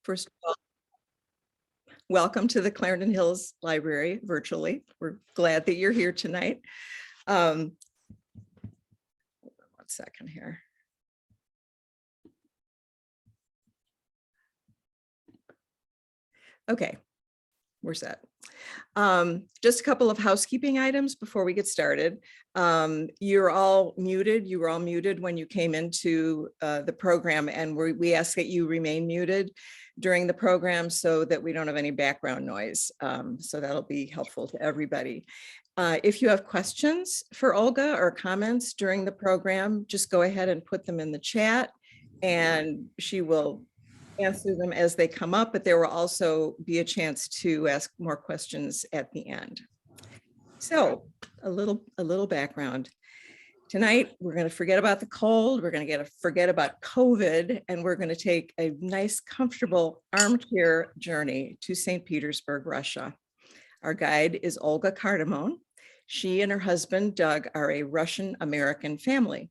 First of all, welcome to the Clarendon Hills Library virtually. We're glad that you're here tonight. One second here. Okay, we're set. Just a couple of housekeeping items before we get started. You're all muted. You were all muted when you came into the program, and we ask that you remain muted during the program so that we don't have any background noise. So that'll be helpful to everybody. If you have questions for Olga or comments during the program, just go ahead and put them in the chat and she will answer them as they come up, but there will also be a chance to ask more questions at the end. So a little background. Tonight, we're going to forget about the cold. We're going to forget about COVID, and we're going to take a nice, comfortable armchair journey to St. Petersburg, Russia. Our guide is Olga Cardamone. She and her husband, Doug, are a Russian-American family.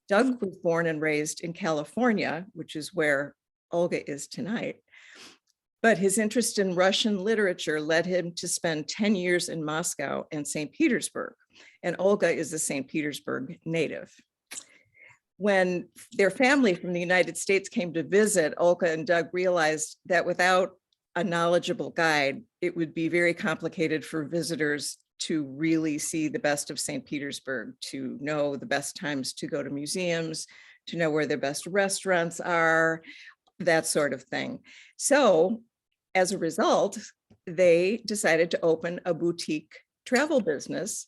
Doug was born and raised in California, which is where Olga is tonight. But his interest in Russian literature led him to spend 10 years in Moscow and St. Petersburg. And Olga is a St. Petersburg native. When their family from the United States came to visit, Olga and Doug realized that without a knowledgeable guide, it would be very complicated for visitors to really see the best of St. Petersburg, to know the best times to go to museums, to know where the best restaurants are, that sort of thing. So as a result, they decided to open a boutique travel business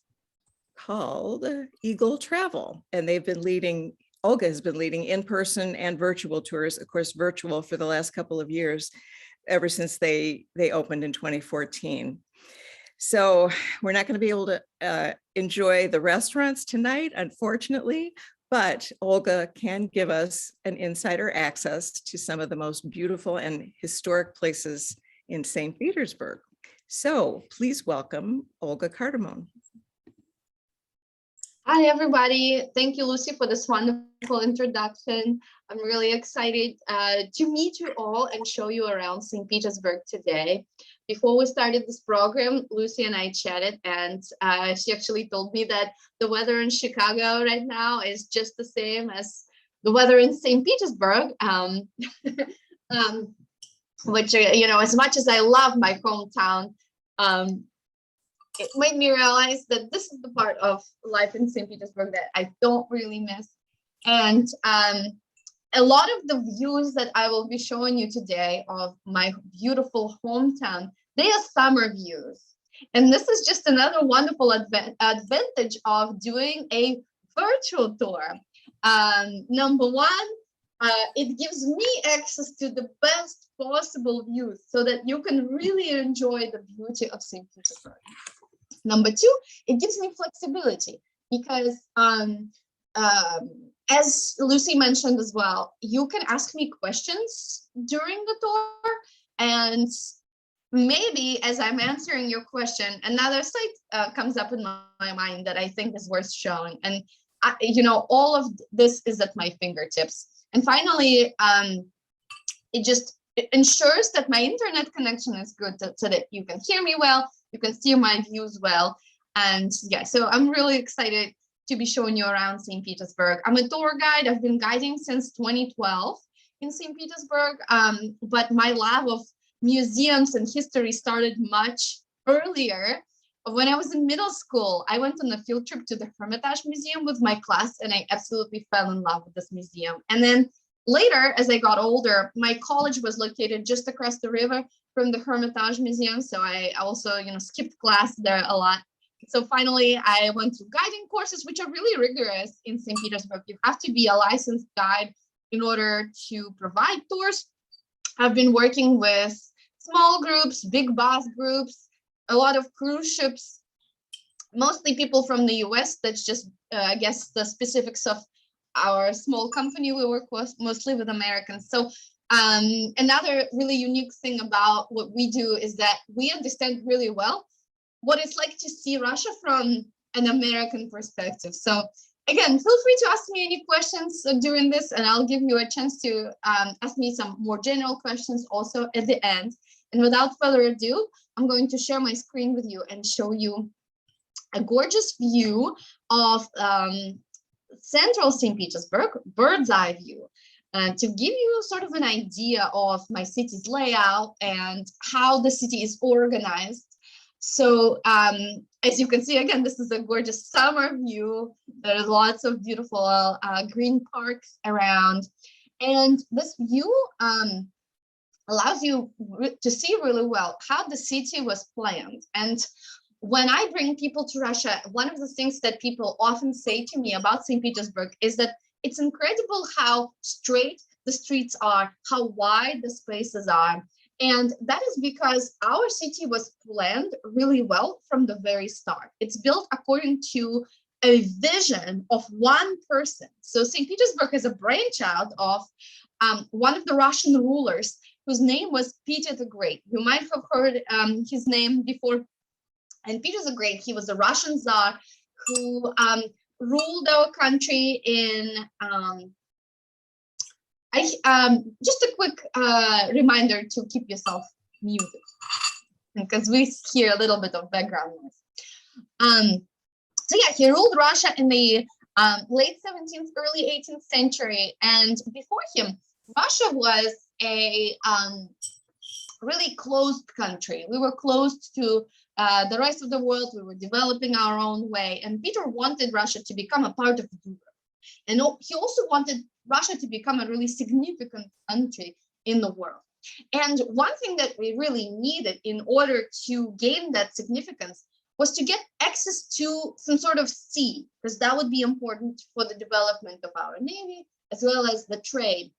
called Eagle Travel. And they've been leading, Olga has been leading in-person and virtual tours, of course, virtual for the last couple of years, ever since they opened in 2014. So we're not going to be able to enjoy the restaurants tonight, unfortunately, but Olga can give us an insider access to some of the most beautiful and historic places in St. Petersburg. So please welcome Olga Cardamone. Hi, everybody. Thank you, Lucy, for this wonderful introduction. I'm really excited to meet you all and show you around St. Petersburg today. Before we started this program, Lucy and I chatted, and she actually told me that the weather in Chicago right now is just the same as the weather in St. Petersburg, which, you know, as much as I love my hometown, it made me realize that this is the part of life in St. Petersburg that I don't really miss. And a lot of the views that I will be showing you today of my beautiful hometown, they are summer views. And this is just another wonderful advantage of doing a virtual tour. Number one, it gives me access to the best possible views so that you can really enjoy the beauty of St. Petersburg. Number two, it gives me flexibility because as Lucy mentioned as well, you can ask me questions during the tour, and maybe as I'm answering your question, another site comes up in my mind that I think is worth showing. And you know, all of this is at my fingertips. And finally, it ensures that my internet connection is good so that you can hear me well, you can see my views well. And yeah, so I'm really excited to be showing you around St. Petersburg. I'm a tour guide. I've been guiding since 2012 in St. Petersburg, but my love of museums and history started much earlier. When I was in middle school, I went on a field trip to the Hermitage Museum with my class, and I absolutely fell in love with this museum. And then later, as I got older, my college was located just across the river from the Hermitage Museum. So I also, you know, skipped class there a lot. So finally, I went through guiding courses, which are really rigorous in St. Petersburg. You have to be a licensed guide in order to provide tours. I've been working with small groups, big bus groups, a lot of cruise ships, mostly people from the US. That's just, I guess, the specifics of our small company. We work mostly with Americans. So another really unique thing about what we do is that we understand really well what it's like to see Russia from an American perspective. So again, feel free to ask me any questions during this, and I'll give you a chance to ask me some more general questions also at the end. And without further ado, I'm going to share my screen with you and show you a gorgeous view of central St. Petersburg, bird's eye view, to give you sort of an idea of my city's layout and how the city is organized. So as you can see, again, this is a gorgeous summer view. There's lots of beautiful green parks around. And this view allows you to see really well how the city was planned. And when I bring people to Russia, one of the things that people often say to me about St. Petersburg is that it's incredible how straight the streets are, how wide the spaces are. And that is because our city was planned really well from the very start. It's built according to a vision of one person. So St. Petersburg is a brainchild of one of the Russian rulers whose name was Peter the Great. You might have heard his name before. And Peter the Great, he was a Russian Tsar who ruled our country in, just a quick reminder to keep yourself muted, because we hear a little bit of background noise. So yeah, he ruled Russia in the late 17th, early 18th century. And before him, Russia was a really closed country. We were closed to the rest of the world. We were developing our own way. And Peter wanted Russia to become a part of Europe. And he also wanted Russia to become a really significant country in the world. And one thing that we really needed in order to gain that significance was to get access to some sort of sea, because that would be important for the development of our navy, as well as the trade.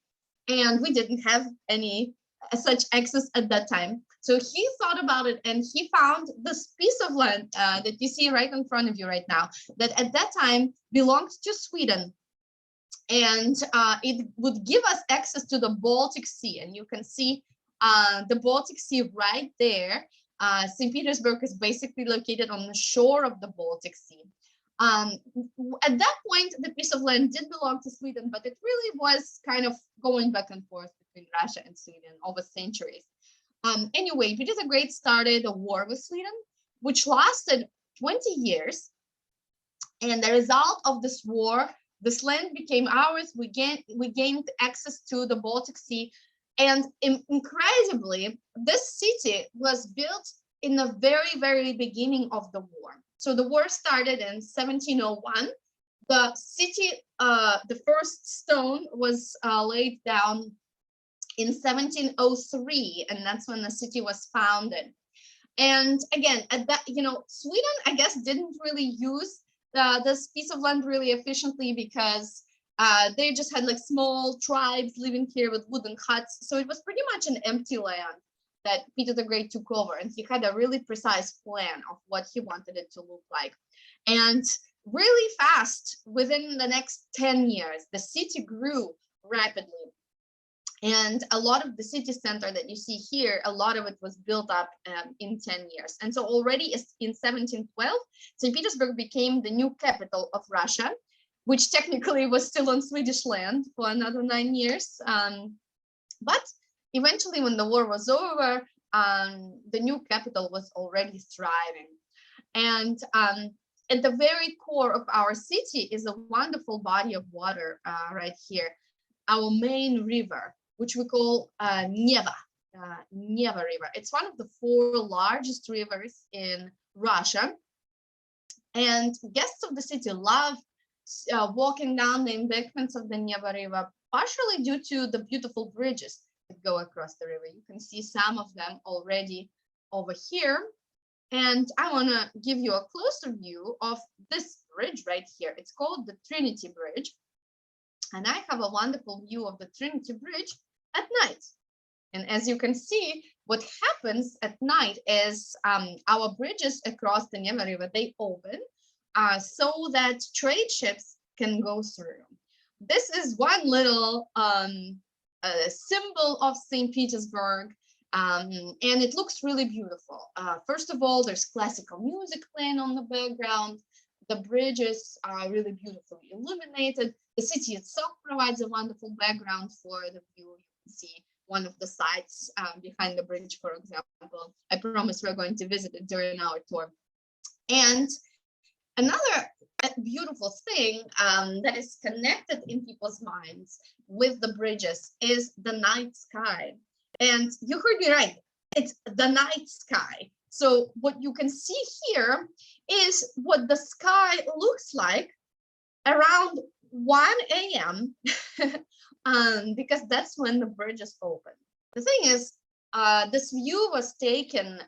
And we didn't have any such access at that time. So he thought about it, and he found this piece of land that you see right in front of you right now, that at that time belonged to Sweden. And it would give us access to the Baltic Sea. And you can see the Baltic Sea right there. St. Petersburg is basically located on the shore of the Baltic Sea. At that point, the piece of land did belong to Sweden, but it really was kind of going back and forth between Russia and Sweden over centuries. Anyway, Peter the Great started a war with Sweden, which lasted 20 years. And the result of this war, this land became ours. We gained access to the Baltic Sea. And incredibly, this city was built in the very, very beginning of the war. So the war started in 1701. The city, the first stone was laid down in 1703, and that's when the city was founded. And again, at that, Sweden, I guess, didn't really use this piece of land really efficiently, because they just had like small tribes living here with wooden huts. So it was pretty much an empty land that Peter the Great took over, and he had a really precise plan of what he wanted it to look like. And really fast, within the next 10 years, the city grew rapidly. And a lot of the city center that you see here, a lot of it was built up in 10 years. And so already in 1712, St. Petersburg became the new capital of Russia, which technically was still on Swedish land for another 9 years. But eventually, when the war was over, the new capital was already thriving. And at the very core of our city is a wonderful body of water right here, our main river, which we call Neva River. It's one of the 4 largest rivers in Russia. And guests of the city love walking down the embankments of the Neva River, partially due to the beautiful bridges that go across the river. You can see some of them already over here. And I want to give you a closer view of this bridge right here. It's called the Trinity Bridge. And I have a wonderful view of the Trinity Bridge at night. And as you can see, what happens at night is our bridges across the Neva River, they open so that trade ships can go through. This is one little symbol of St. Petersburg, and it looks really beautiful. First of all, there's classical music playing on the background. The bridges are really beautifully illuminated. The city itself provides a wonderful background for the view. You can see one of the sites behind the bridge, for example. I promise we're going to visit it during our tour. And another beautiful thing that is connected in people's minds with the bridges is the night sky. And you heard me right, it's the night sky. So what you can see here is what the sky looks like around 1 a.m. Because that's when the bridges open. The thing is, this view was taken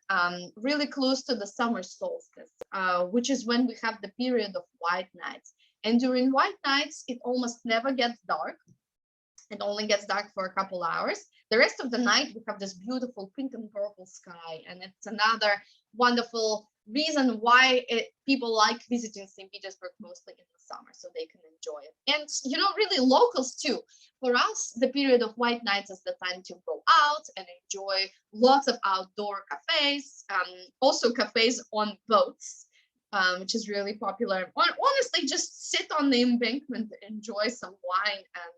really close to the summer solstice, which is when we have the period of white nights. And during white nights, it almost never gets dark. It only gets dark for a couple hours. The rest of the night, we have this beautiful pink and purple sky. And it's another wonderful reason why people like visiting St. Petersburg mostly in the summer, so they can enjoy it. And, you know, really locals too. For us, the period of white nights is the time to go out and enjoy lots of outdoor cafes, also cafes on boats, which is really popular. Honestly, just sit on the embankment, enjoy some wine, and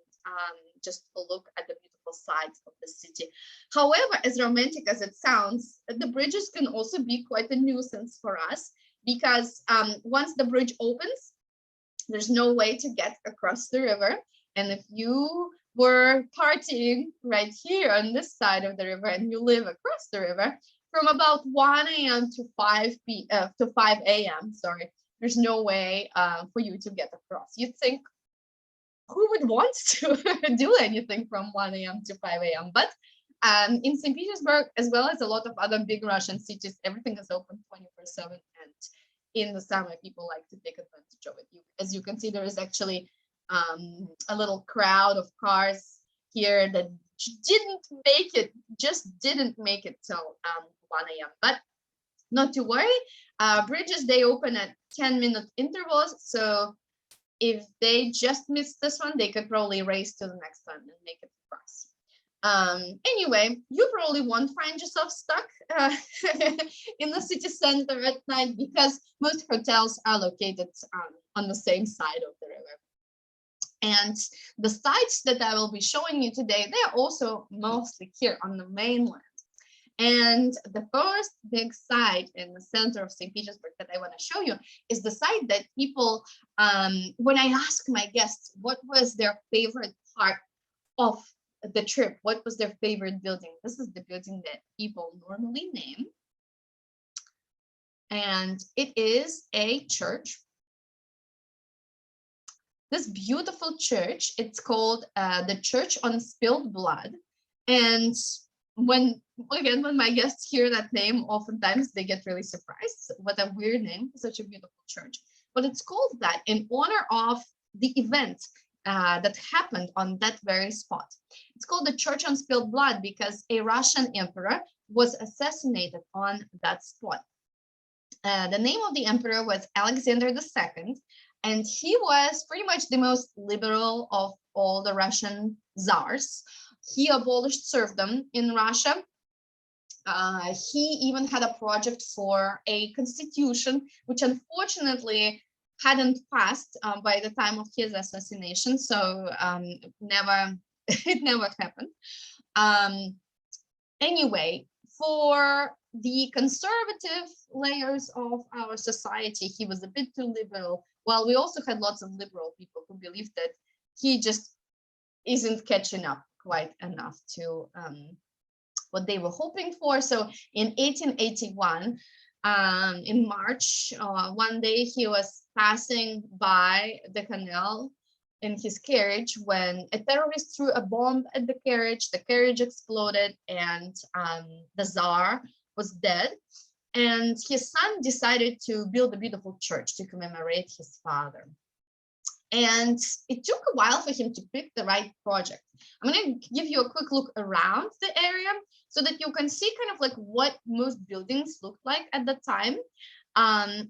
just look at the beautiful sights of the city. However, as romantic as it sounds, the bridges can also be quite a nuisance for us, because once the bridge opens, there's no way to get across the river. And if you were partying right here on this side of the river and you live across the river, from about 1 a.m. to 5 a.m., sorry, there's no way for you to get across. You'd think, who would want to do anything from 1 a.m. to 5 a.m.? But in St. Petersburg, as well as a lot of other big Russian cities, everything is open 24/7. And in the summer, people like to take advantage of it. As you can see, there is actually a little crowd of cars here that just didn't make it till 1 a.m. But not to worry, bridges, they open at 10-minute intervals. So if they just missed this one, they could probably race to the next one and make it across. Anyway, you probably won't find yourself stuck in the city center at night, because most hotels are located on the same side of the river. And the sites that I will be showing you today, they're also mostly here on the mainland. And the first big site in the center of St. Petersburg that I want to show you is the site that people, when I ask my guests what was their favorite part of the trip, what was their favorite building, this is the building that people normally name. And it is a church. This beautiful church, it's called the Church on Spilled Blood. And when my guests hear that name, oftentimes they get really surprised. What a weird name for such a beautiful church. But it's called that in honor of the event that happened on that very spot. It's called the Church on Spilled Blood because a Russian emperor was assassinated on that spot. The name of the emperor was Alexander II, and he was pretty much the most liberal of all the Russian Tsars. He abolished serfdom in Russia. He even had a project for a constitution, which unfortunately hadn't passed by the time of his assassination. So it never happened. Anyway, for the conservative layers of our society, he was a bit too liberal. While we also had lots of liberal people who believed that he just isn't catching up quite enough to what they were hoping for. So in 1881, in March, one day he was passing by the canal in his carriage when a terrorist threw a bomb at the carriage exploded, and the Tsar was dead. And his son decided to build a beautiful church to commemorate his father. And it took a while for him to pick the right project. I'm going to give you a quick look around the area so that you can see kind of like what most buildings looked like at the time.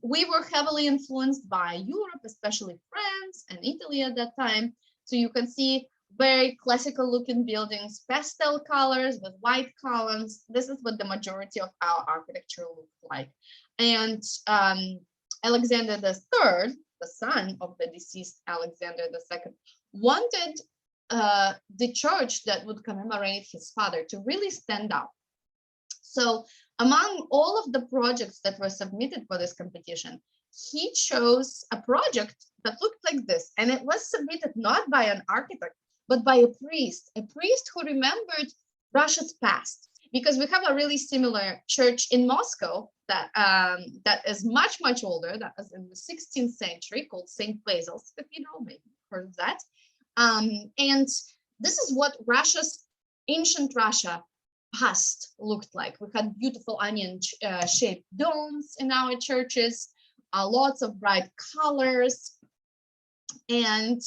We were heavily influenced by Europe, especially France and Italy at that time. So you can see very classical looking buildings, pastel colors with white columns. This is what the majority of our architecture looked like. And Alexander III, the son of the deceased Alexander II, wanted the church that would commemorate his father to really stand out. So among all of the projects that were submitted for this competition, he chose a project that looked like this, and it was submitted not by an architect, but by a priest who remembered Russia's past, because we have a really similar church in Moscow that that is much, much older, that was in the 16th century, called St. Basil's Cathedral, maybe you've heard of that. And this is what ancient Russia past looked like. We had beautiful onion-shaped domes in our churches, lots of bright colors, and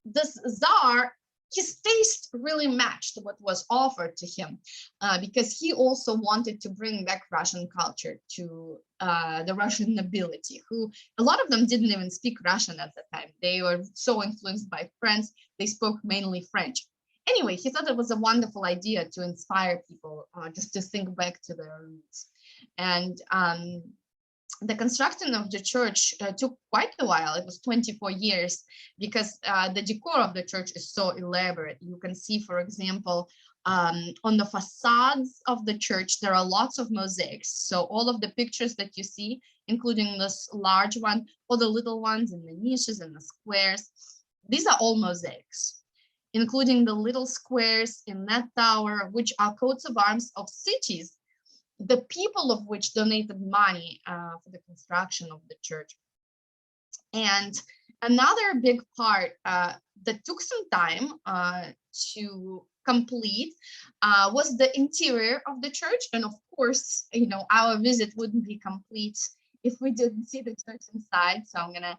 this Tsar, his taste really matched what was offered to him, because he also wanted to bring back Russian culture to the Russian nobility, who a lot of them didn't even speak Russian at the time. They were so influenced by France, they spoke mainly French. Anyway, he thought it was a wonderful idea to inspire people just to think back to their roots. And the construction of the church took quite a while. It was 24 years, because the decor of the church is so elaborate. You can see, for example, on the facades of the church, there are lots of mosaics. So all of the pictures that you see, including this large one, or the little ones in the niches and the squares, these are all mosaics, including the little squares in that tower, which are coats of arms of cities, the people of which donated money for the construction of the church. And another big part that took some time to complete was the interior of the church. And of course, you know, our visit wouldn't be complete if we didn't see the church inside. So I'm gonna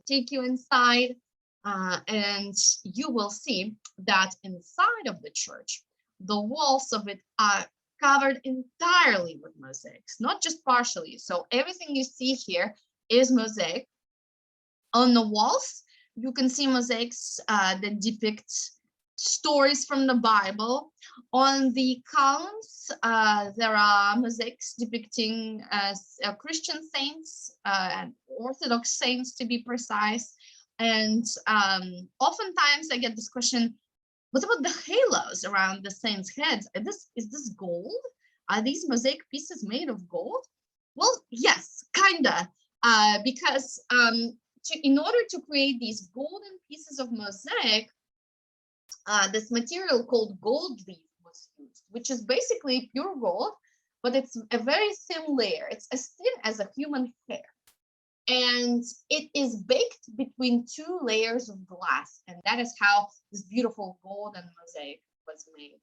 take you inside, and you will see that inside of the church, the walls of it are covered entirely with mosaics, not just partially. So everything you see here is mosaic. On the walls, you can see mosaics that depict stories from the Bible. On the columns, there are mosaics depicting Christian saints and Orthodox saints, to be precise. And oftentimes I get this question, what about the halos around the saints' heads? Is this gold? Are these mosaic pieces made of gold? Well, yes, kinda, because in order to create these golden pieces of mosaic, this material called gold leaf was used, which is basically pure gold, but it's a very thin layer. It's as thin as a human hair. And it is baked between two layers of glass. And that is how this beautiful golden mosaic was made.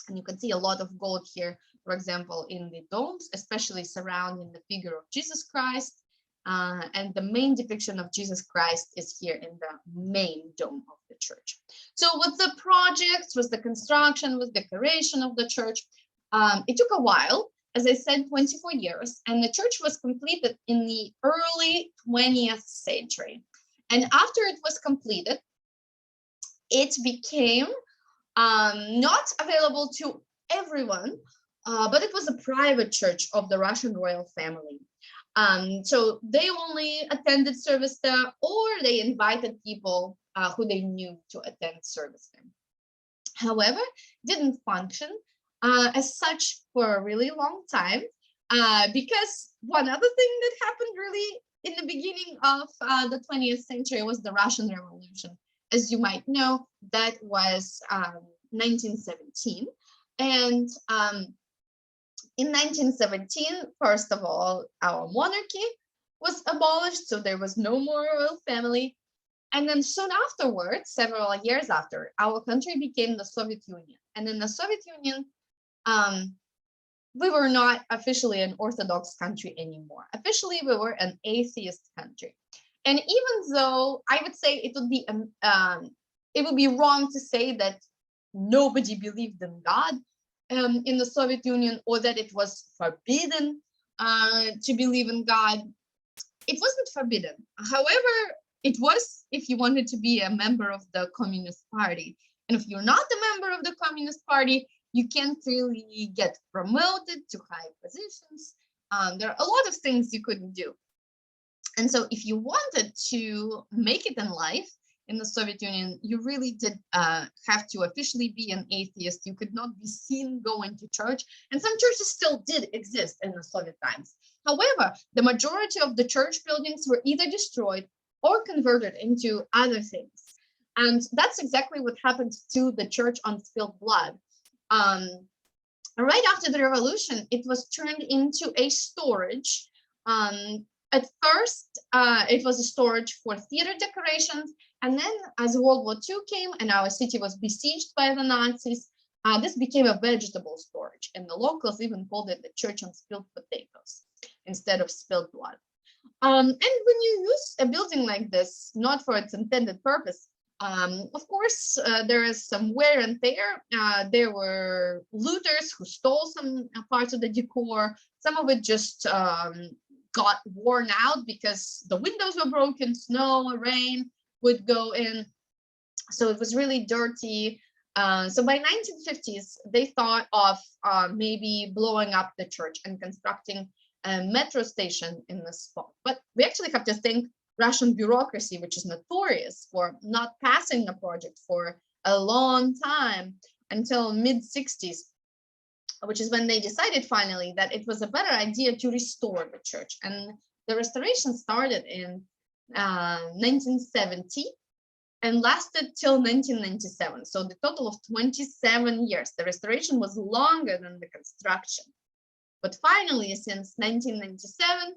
And you can see a lot of gold here, for example, in the domes, especially surrounding the figure of Jesus Christ. And the main depiction of Jesus Christ is here in the main dome of the church. So with the projects, with the construction, with decoration of the church, it took a while. As I said, 24 years, and the church was completed in the early 20th century. And after it was completed, it became not available to everyone, but it was a private church of the Russian royal family. So they only attended service there, or they invited people who they knew to attend service there. However, it didn't function as such for a really long time, because one other thing that happened really in the beginning of the 20th century was the Russian Revolution. As you might know, that was 1917. And in 1917, first of all, our monarchy was abolished, so there was no more royal family. And then soon afterwards, several years after, our country became the Soviet Union. And in the Soviet Union, we were not officially an Orthodox country anymore. Officially, we were an atheist country. And even though I would say it would be wrong to say that nobody believed in God in the Soviet Union, or that it was forbidden to believe in God, it wasn't forbidden. However, it was if you wanted to be a member of the Communist Party. And if you're not a member of the Communist Party, you can't really get promoted to high positions. There are a lot of things you couldn't do. And so if you wanted to make it in life in the Soviet Union, you really did have to officially be an atheist. You could not be seen going to church. And some churches still did exist in the Soviet times. However, the majority of the church buildings were either destroyed or converted into other things. And that's exactly what happened to the Church on Spilled Blood. Right after the revolution, it was turned into a storage. At first, it was a storage for theater decorations. And then as World War II came and our city was besieged by the Nazis, this became a vegetable storage. And the locals even called it the Church on Spilled Potatoes instead of spilled blood. And when you use a building like this, not for its intended purpose, of course, there is some wear and tear. There were looters who stole some parts of the decor. Some of it just got worn out because the windows were broken, snow, rain would go in. So it was really dirty. So by 1950s, they thought of maybe blowing up the church and constructing a metro station in the spot. But we actually have to thank Russian bureaucracy, which is notorious for not passing the project for a long time until mid-60s, which is when they decided finally that it was a better idea to restore the church. And the restoration started in 1970 and lasted till 1997. So the total of 27 years. The restoration was longer than the construction. But finally, since 1997,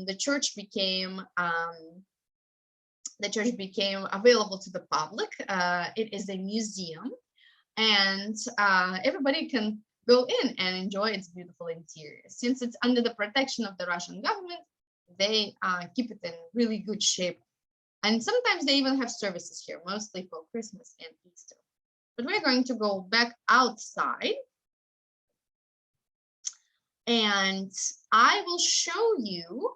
the church became available to the public. It is a museum, and everybody can go in and enjoy its beautiful interior. Since it's under the protection of the Russian government, they keep it in really good shape. And sometimes they even have services here, mostly for Christmas and Easter. But we're going to go back outside. And I will show you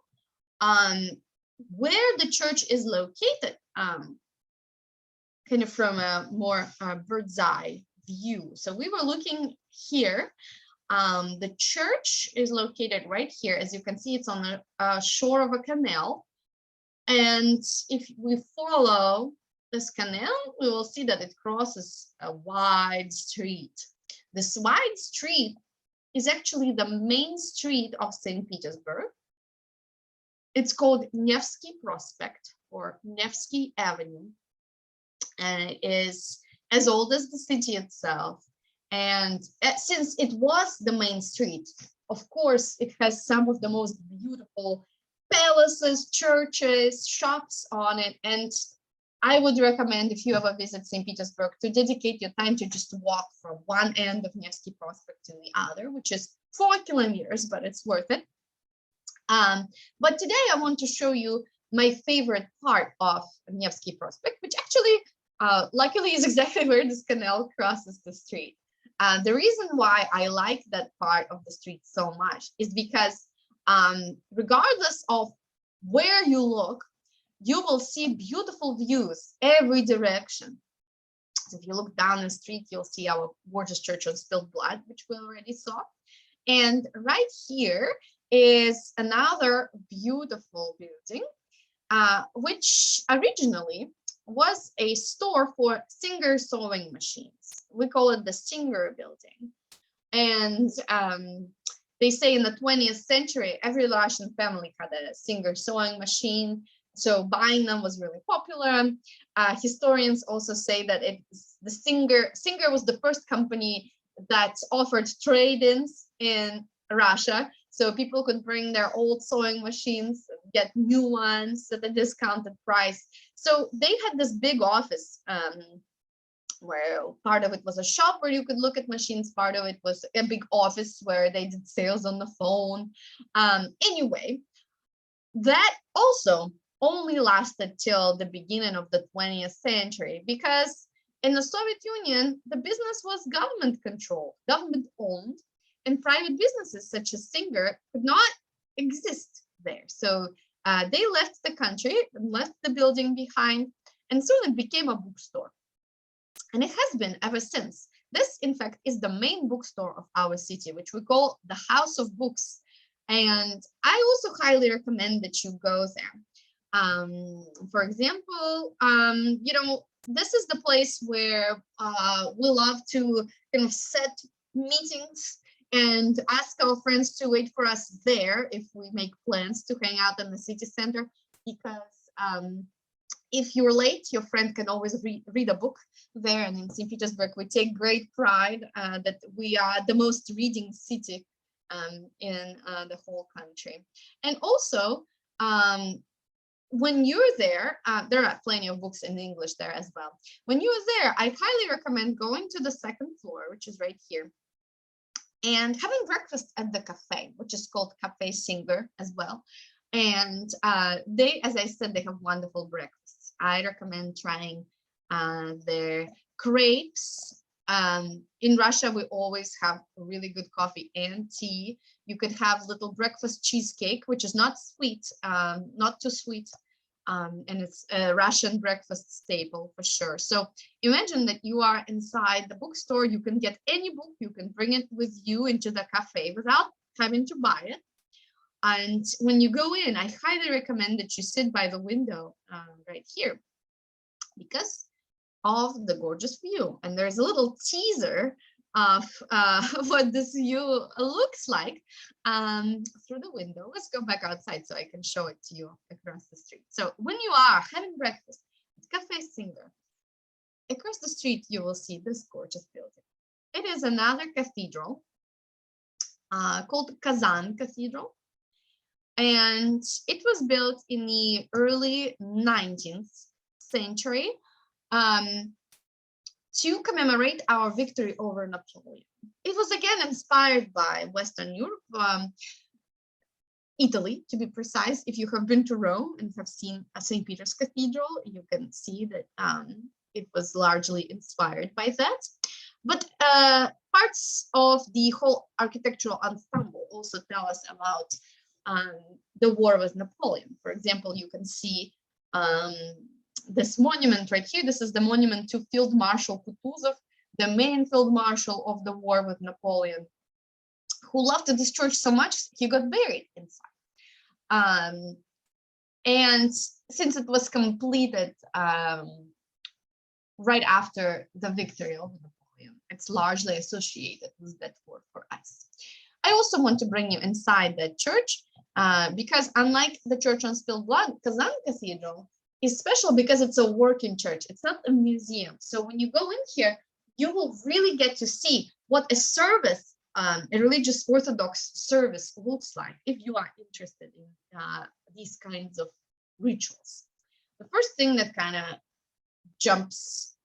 where the church is located, kind of from a more bird's eye view. So we were looking here. The church is located right here. As you can see, it's on the shore of a canal. And if we follow this canal, we will see that it crosses a wide street. This wide street is actually the main street of St. Petersburg. It's called Nevsky Prospect or Nevsky Avenue, and it is as old as the city itself. And since it was the main street, of course, it has some of the most beautiful palaces, churches, shops on it. And I would recommend, if you ever visit St. Petersburg, to dedicate your time to just walk from one end of Nevsky Prospect to the other, which is 4 kilometers, but it's worth it. But today I want to show you my favorite part of Nevsky Prospect, which actually, luckily, is exactly where this canal crosses the street. The reason why I like that part of the street so much is because regardless of where you look, you will see beautiful views every direction. So if you look down the street, you'll see our gorgeous church on Spilled Blood, which we already saw. And right here is another beautiful building, which originally was a store for Singer sewing machines. We call it the Singer building. And they say in the 20th century, every Russian family had a Singer sewing machine. So buying them was really popular. Historians also say that the Singer was the first company that offered trade-ins in Russia. So people could bring their old sewing machines, get new ones at a discounted price. So they had this big office where part of it was a shop where you could look at machines. Part of it was a big office where they did sales on the phone. Anyway, that also only lasted till the beginning of the 20th century, because in the Soviet Union, the business was government controlled, government owned, and private businesses such as Singer could not exist there. So they left the country and left the building behind, and soon it became a bookstore. And it has been ever since. This, in fact, is the main bookstore of our city, which we call the House of Books. And I also highly recommend that you go there. For example, this is the place where we love to kind of set meetings and ask our friends to wait for us there if we make plans to hang out in the city center, because if you're late, your friend can always read a book there. And in St. Petersburg, we take great pride that we are the most reading city in the whole country. And also, when you're there, there are plenty of books in English there as well. When you're there, I highly recommend going to the second floor, which is right here, and having breakfast at the cafe, which is called Cafe Singer as well. And they, as I said, they have wonderful breakfasts. I recommend trying their crepes. In Russia, we always have really good coffee and tea. You could have little breakfast cheesecake, which is not sweet, not too sweet. And it's a Russian breakfast staple for sure. So imagine that you are inside the bookstore. You can get any book, you can bring it with you into the cafe without having to buy it. And when you go in, I highly recommend that you sit by the window right here because of the gorgeous view. And there's a little teaser of what this view looks like through the window. Let's go back outside so I can show it to you across the street. So when you are having breakfast at Cafe Singer, across the street, you will see this gorgeous building. It is another cathedral called Kazan Cathedral. And it was built in the early 19th century to commemorate our victory over Napoleon. It was again inspired by Western Europe, Italy, to be precise. If you have been to Rome and have seen St. Peter's Cathedral, you can see that it was largely inspired by that. But parts of the whole architectural ensemble also tell us about the war with Napoleon. For example, you can see this monument right here. This is the monument to Field Marshal Kutuzov, the main field marshal of the war with Napoleon, who loved this church so much he got buried inside. And since it was completed right after the victory over Napoleon, it's largely associated with that war for us. I also want to bring you inside the church because unlike the church on spilled blood, Kazan Cathedral is special because it's a working church. It's not a museum. So when you go in here, you will really get to see what a service, a religious Orthodox service looks like if you are interested in these kinds of rituals. The first thing that kind of jumps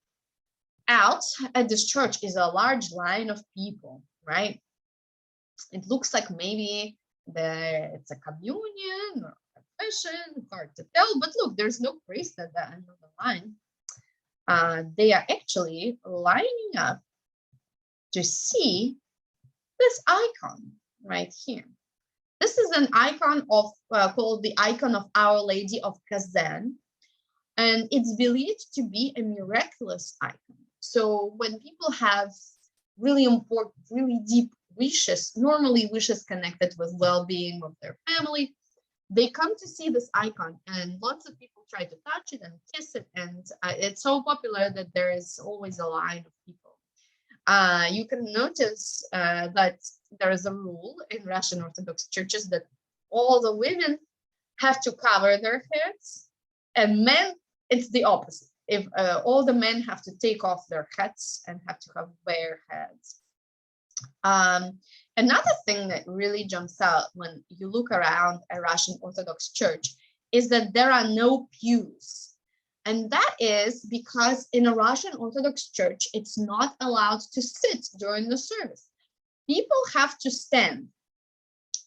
out at this church is a large line of people, right? It looks like maybe it's a communion or confession, hard to tell, but look, there's no priest at the end of the line. They are actually lining up to see this icon right here. This is an icon of called the icon of Our Lady of Kazan, and it's believed to be a miraculous icon. So when people have really important, really deep wishes, normally wishes connected with well-being of their family, they come to see this icon, and lots of people try to touch it and kiss it, and it's so popular that there is always a line of people. You can notice that there is a rule in Russian Orthodox churches that all the women have to cover their heads, and men, it's the opposite. If all the men have to take off their hats and have to have bare heads. Another thing that really jumps out when you look around a Russian Orthodox church is that there are no pews. And that is because in a Russian Orthodox church, it's not allowed to sit during the service. People have to stand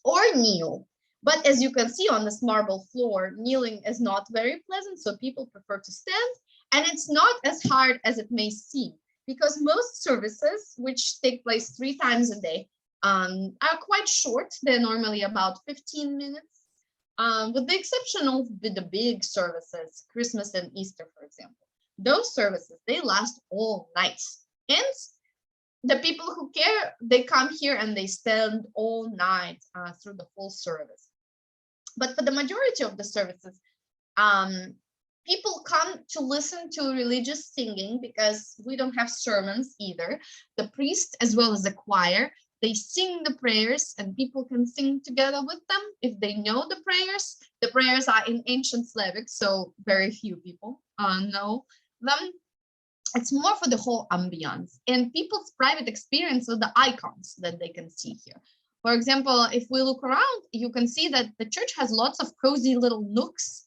or kneel. But as you can see on this marble floor, kneeling is not very pleasant, so people prefer to stand. And it's not as hard as it may seem, because most services, which take place 3 times a day, are quite short. They're normally about 15 minutes, with the exception of the big services, Christmas and Easter, for example. Those services, they last all night. Hence, the people who care, they come here and they stand all night through the whole service. But for the majority of the services, people come to listen to religious singing because we don't have sermons either. The priest as well as the choir, they sing the prayers and people can sing together with them if they know the prayers. The prayers are in ancient Slavic, so very few people know them. It's more for the whole ambiance and people's private experience with the icons that they can see here. For example, if we look around, you can see that the church has lots of cozy little nooks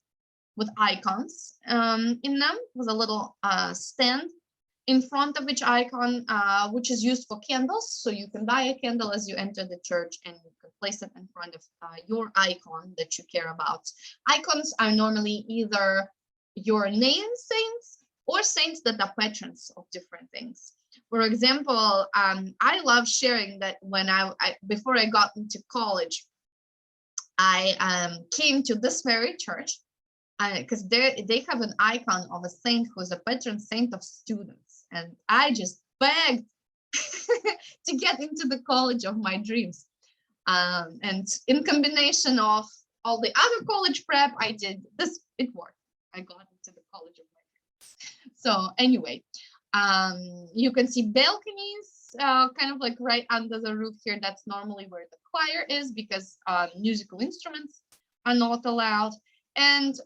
with icons in them, with a little stand in front of each icon, which is used for candles. So you can buy a candle as you enter the church and you can place it in front of your icon that you care about. Icons are normally either your name saints or saints that are patrons of different things. For example, I love sharing that when before I got into college, I came to this very church because they have an icon of a saint who's a patron saint of students. And I just begged to get into the college of my dreams. And in combination of all the other college prep I did, it worked. I got into the college of my dreams. So anyway, you can see balconies kind of like right under the roof here. That's normally where the choir is because musical instruments are not allowed. And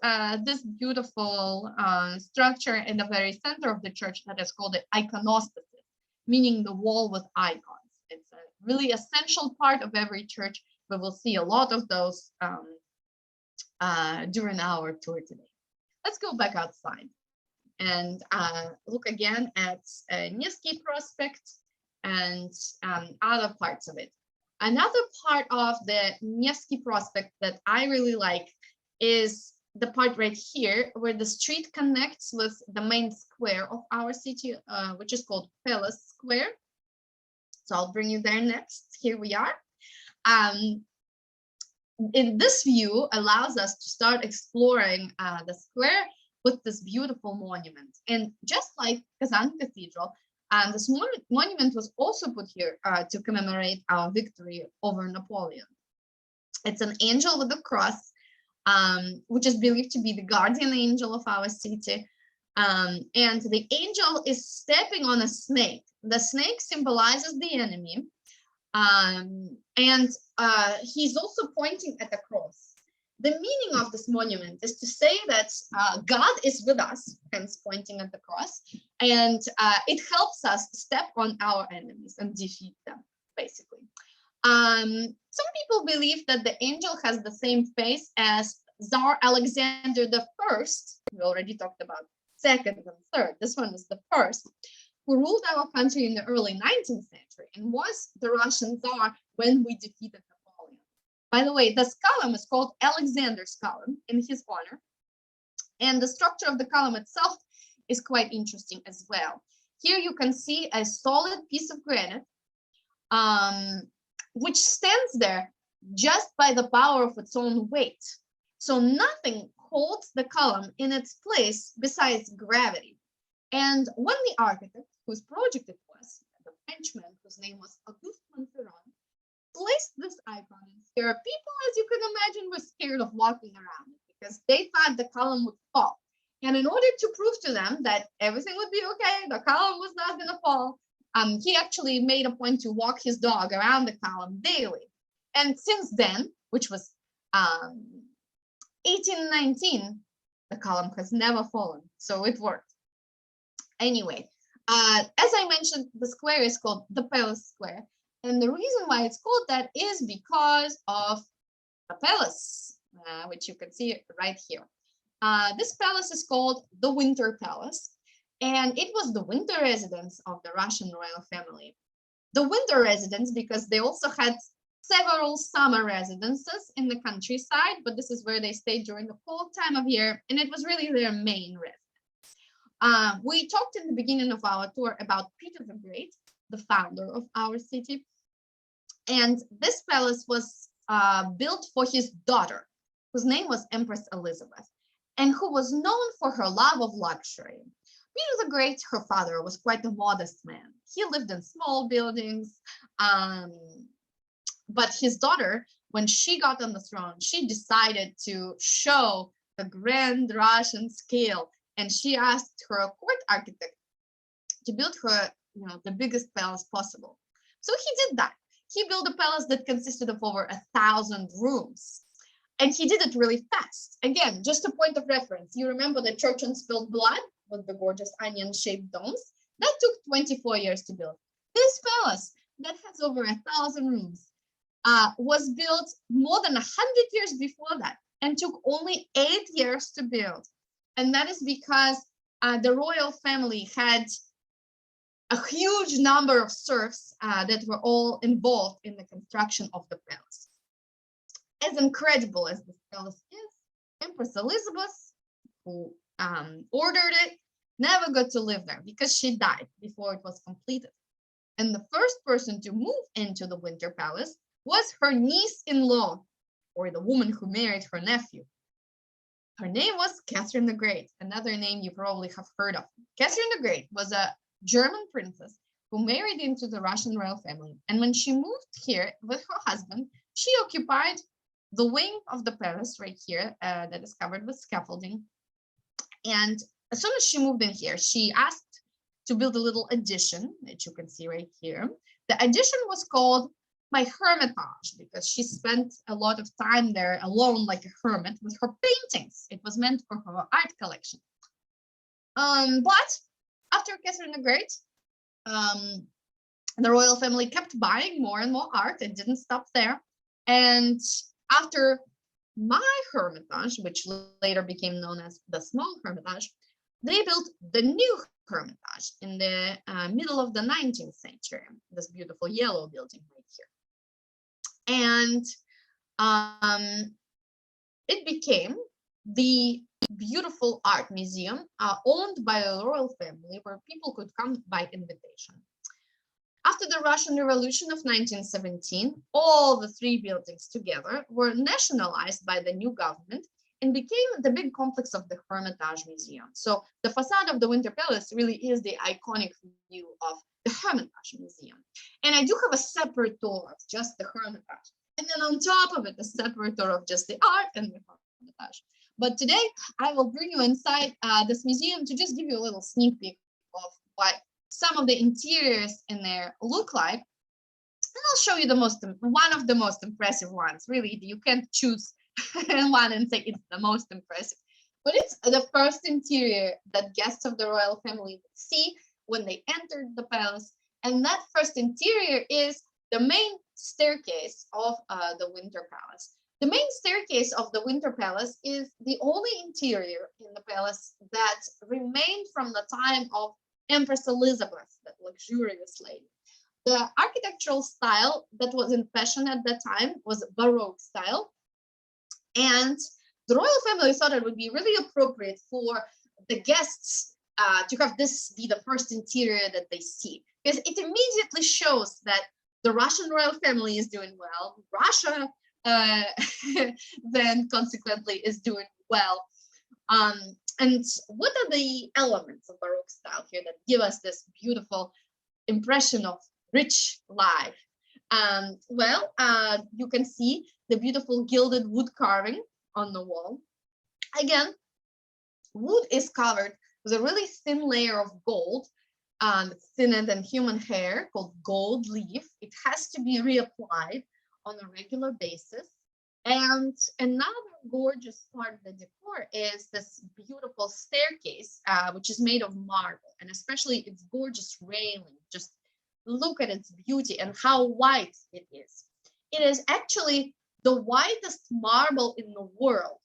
this beautiful structure in the very center of the church that is called the Iconostasis, meaning the wall with icons. It's a really essential part of every church. We will see a lot of those during our tour today. Let's go back outside and look again at Nevsky Prospect and other parts of it. Another part of the Nevsky Prospect that I really like is the part right here where the street connects with the main square of our city, which is called Palace Square. So I'll bring you there next. Here we are. In this view allows us to start exploring the square with this beautiful monument. And just like Kazan Cathedral, this monument was also put here to commemorate our victory over Napoleon. It's an angel with a cross, which is believed to be the guardian angel of our city. And the angel is stepping on a snake. The snake symbolizes the enemy. And he's also pointing at the cross. The meaning of this monument is to say that God is with us, hence pointing at the cross, and it helps us step on our enemies and defeat them, basically. Some people believe that the angel has the same face as Tsar Alexander I. We already talked about second and third. This one is the first, who ruled our country in the early 19th century and was the Russian Tsar when we defeated Napoleon. By the way, this column is called Alexander's column in his honor. And the structure of the column itself is quite interesting as well. Here you can see a solid piece of granite, which stands there just by the power of its own weight. So nothing holds the column in its place besides gravity. And when the architect whose project it was, the Frenchman whose name was Auguste Montferrand, placed this icon here, people, as you can imagine, were scared of walking around it because they thought the column would fall. And in order to prove to them that everything would be okay, the column was not going to fall, he actually made a point to walk his dog around the column daily. And since then, which was 1819, the column has never fallen. So it worked. Anyway, as I mentioned, the square is called the Palace Square. And the reason why it's called that is because of the palace, which you can see right here. This palace is called the Winter Palace, and it was the winter residence of the Russian royal family. The winter residence because they also had several summer residences in the countryside, but this is where they stayed during the cold time of year, and it was really their main residence. We talked in the beginning of our tour about Peter the Great, the founder of our city. And this palace was built for his daughter, whose name was Empress Elizabeth, and who was known for her love of luxury. Peter the Great, her father, was quite a modest man. He lived in small buildings, but his daughter, when she got on the throne, she decided to show the grand Russian scale, and she asked her court architect to build her, the biggest palace possible. So he did that. He built a palace that consisted of over 1,000 rooms. And he did it really fast. Again, just a point of reference. You remember the church on spilled blood with the gorgeous onion-shaped domes? That took 24 years to build. This palace that has over 1,000 rooms was built more than 100 years before that and took only 8 years to build. And that is because the royal family had a huge number of serfs that were all involved in the construction of the palace. As incredible as this palace is, Empress Elizabeth, who ordered it, never got to live there because she died before it was completed. And the first person to move into the Winter Palace was her niece-in-law, or the woman who married her nephew. Her name was Catherine the Great, another name you probably have heard of. Catherine the Great was a German princess who married into the Russian royal family. And when she moved here with her husband, she occupied the wing of the palace right here that is covered with scaffolding. And as soon as she moved in here, she asked to build a little addition that you can see right here. The addition was called my Hermitage because she spent a lot of time there alone like a hermit with her paintings. It was meant for her art collection. But after Catherine the Great, the royal family kept buying more and more art. It didn't stop there. And after my Hermitage, which later became known as the Small Hermitage, they built the new Hermitage in the middle of the 19th century, this beautiful yellow building right here. And it became the beautiful art museum owned by a royal family where people could come by invitation. After the Russian Revolution of 1917, all the three buildings together were nationalized by the new government and became the big complex of the Hermitage Museum. So the facade of the Winter Palace really is the iconic view of the Hermitage Museum. And I do have a separate tour of just the Hermitage. And then on top of it, a separate tour of just the art and the Hermitage. But today, I will bring you inside this museum to just give you a little sneak peek of what some of the interiors in there look like. And I'll show you one of the most impressive ones. Really, you can't choose one and say it's the most impressive. But it's the first interior that guests of the royal family would see when they entered the palace. And that first interior is the main staircase of the Winter Palace. The main staircase of the Winter Palace is the only interior in the palace that remained from the time of Empress Elizabeth, that luxurious lady. The architectural style that was in fashion at that time was Baroque style. And the royal family thought it would be really appropriate for the guests to have this be the first interior that they see, because it immediately shows that the Russian royal family is doing well. Russia then consequently is doing well. And what are the elements of Baroque style here that give us this beautiful impression of rich life? Well, you can see the beautiful gilded wood carving on the wall. Again, wood is covered with a really thin layer of gold, thinner than human hair, called gold leaf. It has to be reapplied on a regular basis. And another gorgeous part of the decor is this beautiful staircase, which is made of marble, and especially its gorgeous railing. Just look at its beauty and how white it is. It is actually the whitest marble in the world.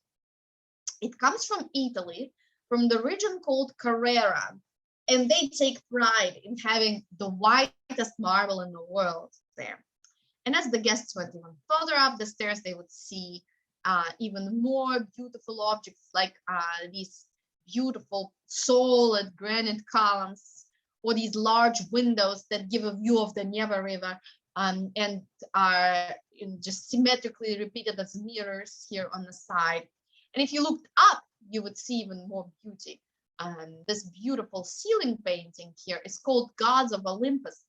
It comes from Italy, from the region called Carrara, and they take pride in having the whitest marble in the world there. And as the guests went even further up the stairs, they would see even more beautiful objects like these beautiful solid granite columns, or these large windows that give a view of the Neva River and are just symmetrically repeated as mirrors here on the side. And if you looked up, you would see even more beauty. This beautiful ceiling painting here is called Gods of Olympus.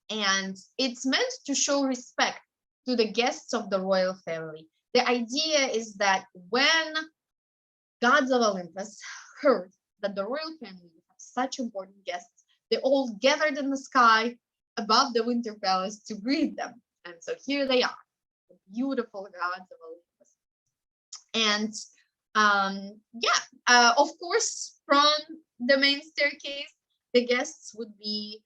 And it's meant to show respect to the guests of the royal family. The idea is that when Gods of Olympus heard that the royal family would have such important guests, they all gathered in the sky above the Winter Palace to greet them. And so here they are, the beautiful Gods of Olympus. And of course, from the main staircase, the guests would be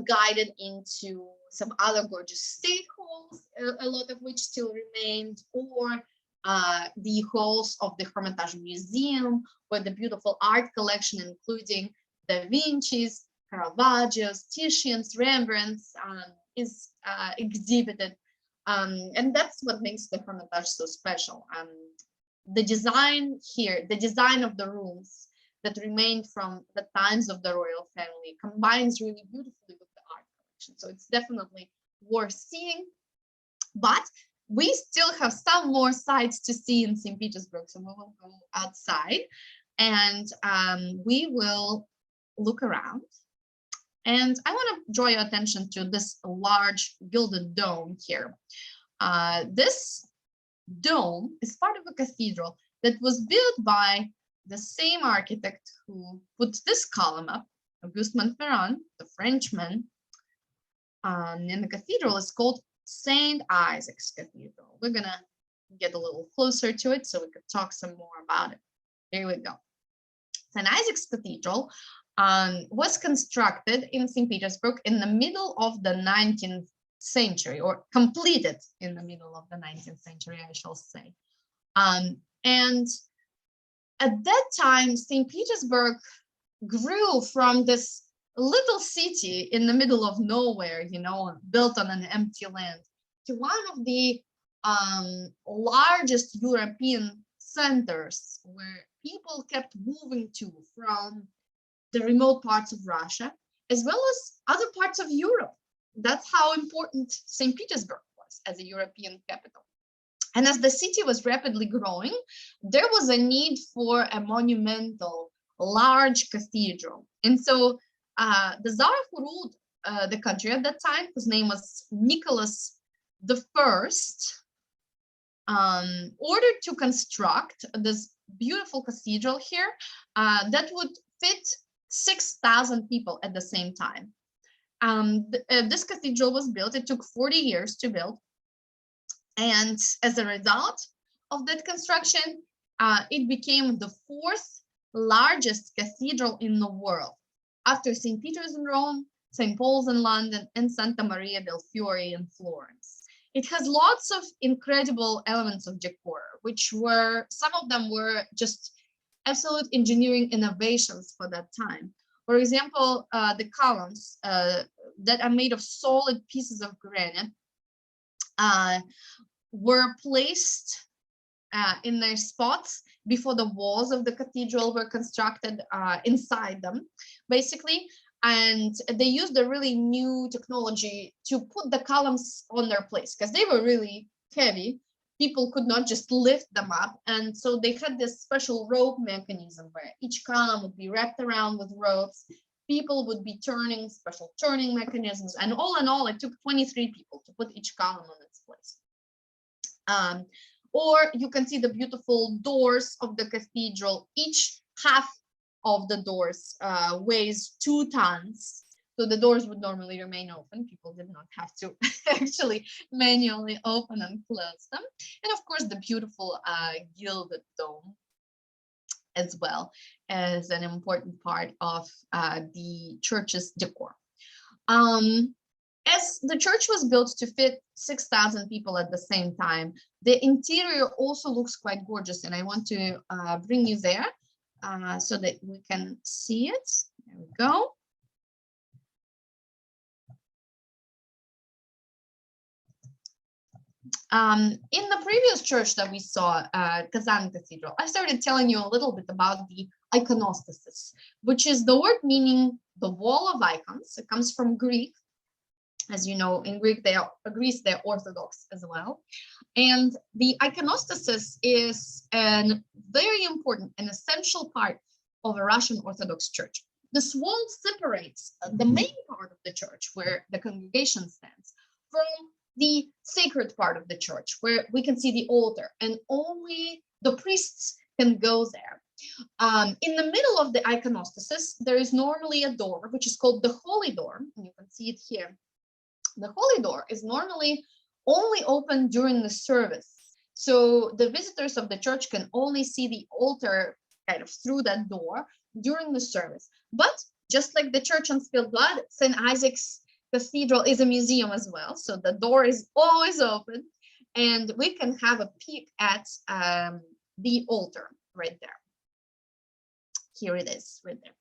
guided into some other gorgeous state halls, a lot of which still remained, or the halls of the Hermitage Museum, where the beautiful art collection, including Da Vinci's, Caravaggio's, Titian's, Rembrandt's, is exhibited. And that's what makes the Hermitage so special. The design here, the design of the rooms that remained from the times of the royal family combines really beautifully with the art collection. So it's definitely worth seeing. But we still have some more sights to see in St. Petersburg. So we will go outside and we will look around. And I want to draw your attention to this large gilded dome here. This dome is part of a cathedral that was built by the same architect who put this column up, Auguste Montferrand, the Frenchman. And the cathedral is called St. Isaac's Cathedral. We're gonna get a little closer to it so we could talk some more about it. Here we go. St. Isaac's Cathedral was constructed in St. Petersburg in the middle of the 19th century, or completed in the middle of the 19th century, I shall say. And at that time, St. Petersburg grew from this little city in the middle of nowhere, built on an empty land, to one of the largest European centers where people kept moving to from the remote parts of Russia, as well as other parts of Europe. That's how important St. Petersburg was as a European capital. And as the city was rapidly growing, there was a need for a monumental, large cathedral. And so the Tsar who ruled the country at that time, whose name was Nicholas I, ordered to construct this beautiful cathedral here that would fit 6,000 people at the same time. This cathedral was built. It took 40 years to build. And as a result of that construction, it became the fourth largest cathedral in the world, after St. Peter's in Rome, St. Paul's in London, and Santa Maria del Fiore in Florence. It has lots of incredible elements of decor, some of them were just absolute engineering innovations for that time. For example, the columns that are made of solid pieces of granite were placed in their spots before the walls of the cathedral were constructed inside them, basically. And they used a really new technology to put the columns on their place because they were really heavy. People could not just lift them up. And so they had this special rope mechanism where each column would be wrapped around with ropes. People would be turning, special turning mechanisms. And all in all, it took 23 people to put each column on its place. Or you can see the beautiful doors of the cathedral. Each half of the doors weighs 2 tons. So the doors would normally remain open. People did not have to actually manually open and close them. And of course, the beautiful gilded dome as well as an important part of the church's decor. As the church was built to fit 6,000 people at the same time, the interior also looks quite gorgeous. And I want to bring you there so that we can see it. There we go. In the previous church that we saw, Kazan Cathedral, I started telling you a little bit about the Iconostasis, which is the word meaning the wall of icons. It comes from Greek. As you know, in Greece, they're Orthodox as well. And the Iconostasis is a very important and essential part of a Russian Orthodox Church. This wall separates the main part of the church, where the congregation stands, from the sacred part of the church, where we can see the altar, and only the priests can go there. In the middle of the iconostasis, there is normally a door, which is called the Holy Door, and you can see it here. The Holy Door is normally only open during the service. So the visitors of the church can only see the altar kind of through that door during the service. But just like the church on spilled blood, St. Isaac's Cathedral is a museum as well. So the door is always open, and we can have a peek at the altar right there. Here it is, right there.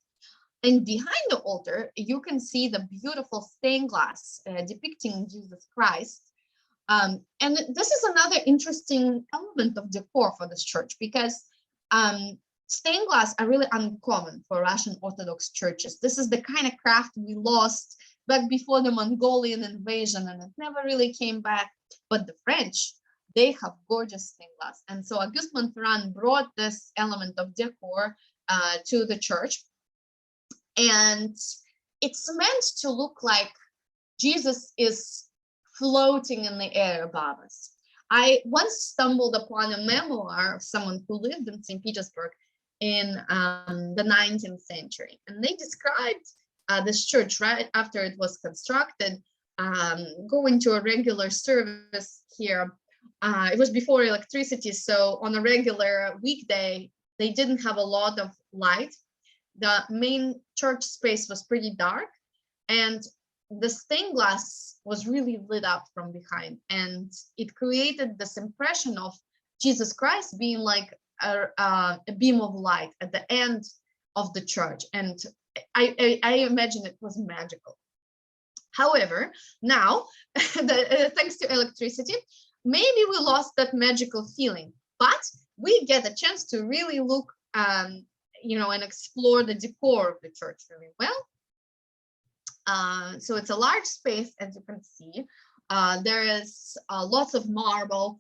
And behind the altar, you can see the beautiful stained glass depicting Jesus Christ. And this is another interesting element of decor for this church, because stained glass are really uncommon for Russian Orthodox churches. This is the kind of craft we lost back before the Mongolian invasion, and it never really came back. But the French, they have gorgeous stained glass. And so Auguste Montferrand brought this element of decor to the church. And it's meant to look like Jesus is floating in the air above us. I once stumbled upon a memoir of someone who lived in St. Petersburg in the 19th century. And they described this church right after it was constructed, going to a regular service here. It was before electricity, so on a regular weekday, they didn't have a lot of light. The main church space was pretty dark, and the stained glass was really lit up from behind, and it created this impression of Jesus Christ being like a beam of light at the end of the church. And I imagine it was magical. However, now, thanks to electricity, maybe we lost that magical feeling, but we get a chance to really look and explore the decor of the church really well. So it's a large space, as you can see. There is lots of marble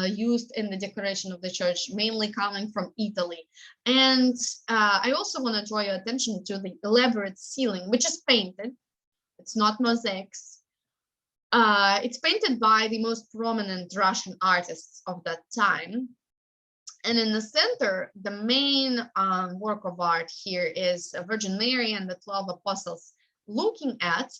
used in the decoration of the church, mainly coming from Italy. And I also want to draw your attention to the elaborate ceiling, which is painted. It's not mosaics. It's painted by the most prominent Russian artists of that time. And in the center, the main work of art here is a Virgin Mary and the 12 apostles looking at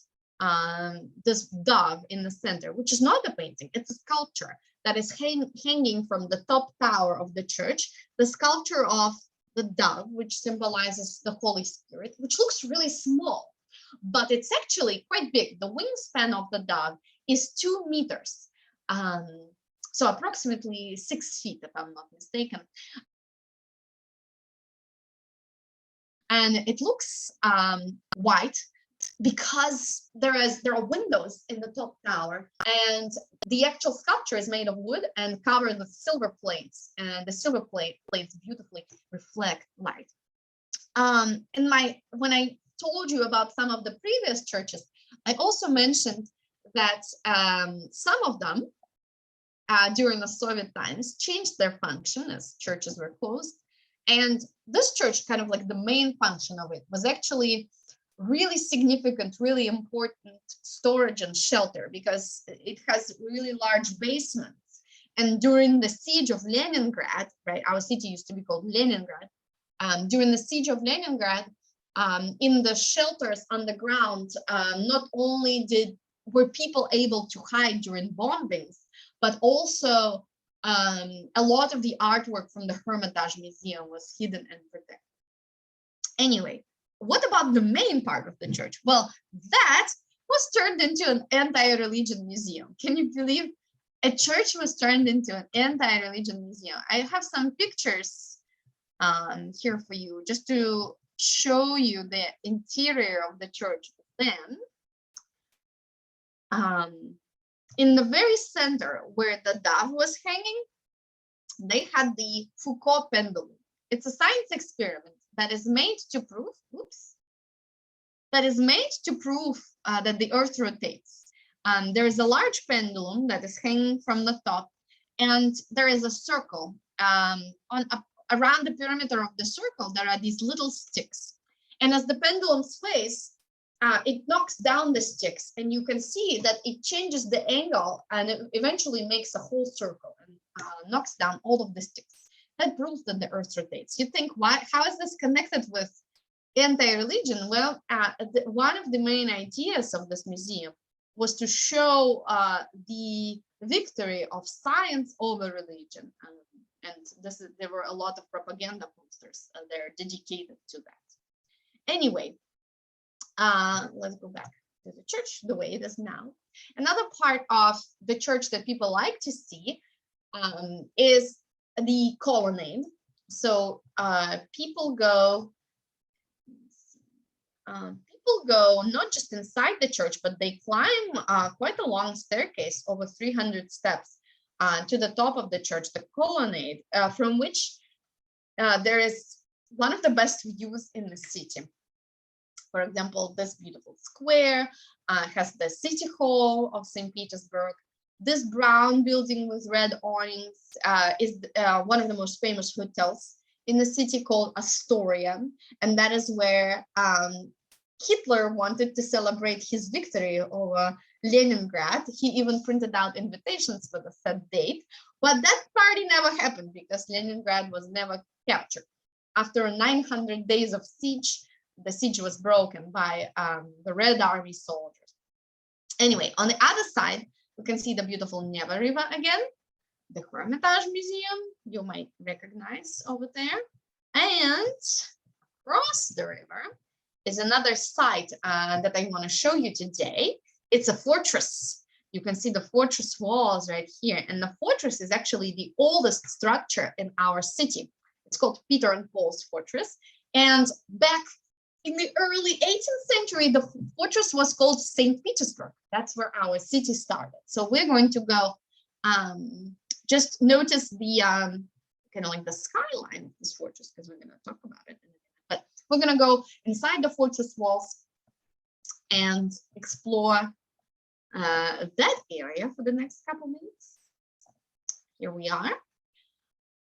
this dove in the center, which is not a painting, it's a sculpture that is hanging from the top tower of the church, the sculpture of the dove, which symbolizes the Holy Spirit, which looks really small, but it's actually quite big. The wingspan of the dove is 2 meters. So approximately 6 feet, if I'm not mistaken. And it looks white because there are windows in the top tower, and the actual sculpture is made of wood and covered with silver plates, and the silver plates beautifully reflect light. When I told you about some of the previous churches, I also mentioned that some of them during the Soviet times changed their function as churches were closed. And this church, kind of like the main function of it, was actually really significant, really important storage and shelter, because it has really large basements. And during the siege of Leningrad, right, our city used to be called Leningrad. During the siege of Leningrad, in the shelters underground, not only were people able to hide during bombings, but also a lot of the artwork from the Hermitage Museum was hidden and protected. Anyway, what about the main part of the church? Well, that was turned into an anti-religion museum. Can you believe a church was turned into an anti-religion museum? I have some pictures here for you, just to show you the interior of the church then. In the very center where the dove was hanging, they had the Foucault pendulum. It's a science experiment that is made to prove, that the Earth rotates. There is a large pendulum that is hanging from the top, and there is a circle around the perimeter of the circle, there are these little sticks. And as the pendulum sways, it knocks down the sticks, and you can see that it changes the angle, and it eventually makes a whole circle and knocks down all of the sticks. That proves that the earth rotates. You think, why? How is this connected with anti-religion? Well, one of the main ideas of this museum was to show the victory of science over religion. And there were a lot of propaganda posters there dedicated to that. Anyway, let's go back to the church the way it is now. Another part of the church that people like to see is the colonnade. So people go not just inside the church, but they climb quite a long staircase, over 300 steps, to the top of the church, the colonnade, from which there is one of the best views in the city. For example, this beautiful square has the city hall of St. Petersburg. This brown building with red awnings is one of the most famous hotels in the city, called Astoria. And that is where Hitler wanted to celebrate his victory over Leningrad. He even printed out invitations for the set date, but that party never happened because Leningrad was never captured. After 900 days of siege, the siege was broken by the Red Army soldiers. Anyway, on the other side, we can see the beautiful Neva River again, the Hermitage Museum, you might recognize over there. And across the river is another site that I want to show you today. It's a fortress. You can see the fortress walls right here. And the fortress is actually the oldest structure in our city. It's called Peter and Paul's Fortress. And back in the early 18th century, the fortress was called St. Petersburg. That's where our city started. So we're going to go just notice the kind of like the skyline of this fortress, because we're going to talk about it in a minute. But we're going to go inside the fortress walls and explore that area for the next couple minutes. Here we are.